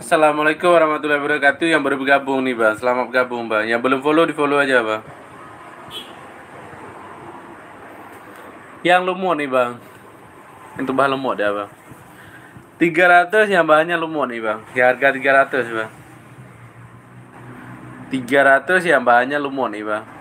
Assalamualaikum warahmatullahi wabarakatuh. Yang baru bergabung nih bang, selamat bergabung bang. Yang belum follow, di follow aja bang. Yang lumut nih bang, itu bahan lumut ya bang. 300 yang bahannya lumut nih bang, ya harga 300 bang. 300 yang bahannya lumut nih bang.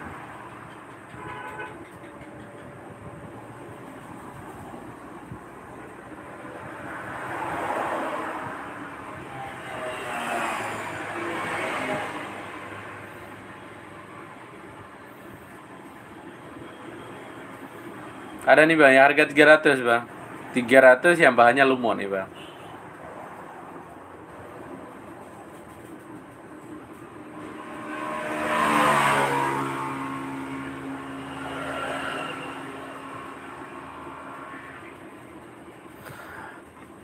Ada nih bang, yang harga 300 bang. 300 yang bahannya lumut nih bang.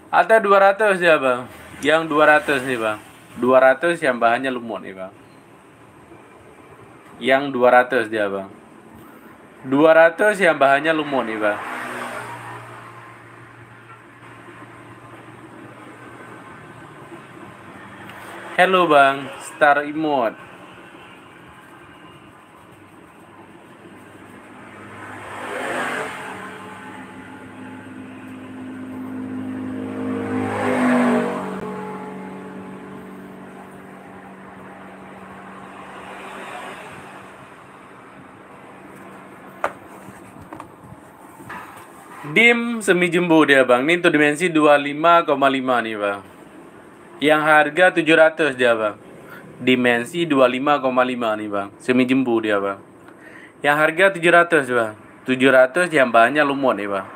Ada 200 ya bang. Yang 200 nih bang. 200 yang bahannya lumut nih bang. Yang 200 dia bang. 200 yang bahannya lumut nih bang. Hello bang, Star Emote. Dim semi jumbo dia bang. Ini untuk dimensi 25,5 nih bang. Yang harga 700 dia bang. Dimensi 25,5 nih bang. Semi jumbo dia bang. Yang harga 700 bang. 700 yang bahannya lumut nih bang.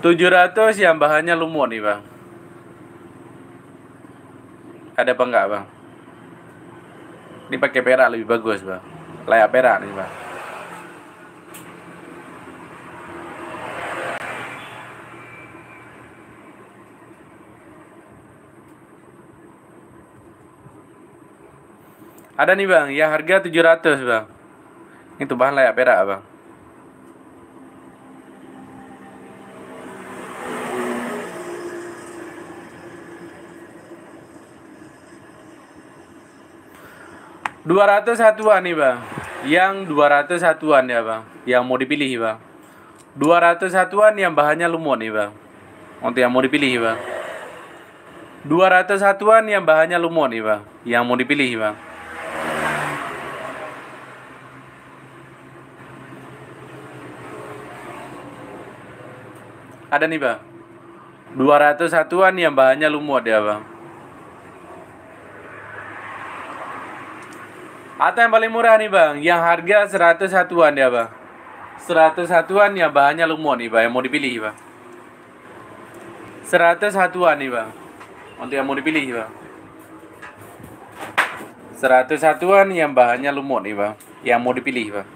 700 yang bahannya lumut nih bang. Ada apa enggak bang? Ini pakai perak lebih bagus bang. Layak perak nih bang. Ada nih bang, yang harga 700 bang. Itu bahan layak perak bang. Rp200 satuan nih bang. Yang 200 satuan ya bang. Yang mau dipilih bang. 200 satuan yang bahannya lumut nih bang. Untuk yang mau dipilih bang. 200 satuan yang bahannya lumut nih bang. Yang mau dipilih bang. Ada nih bang. 200 satuan yang bahannya lumut ya bang. Atau yang paling murah nih bang, yang harga 100 satuan ya bang. 100 satuan yang bahannya lumut nih bang, yang mau dipilih bang. 100 satuan nih bang, untuk yang mau dipilih bang. 100 satuan yang bahannya lumut nih bang, yang mau dipilih bang.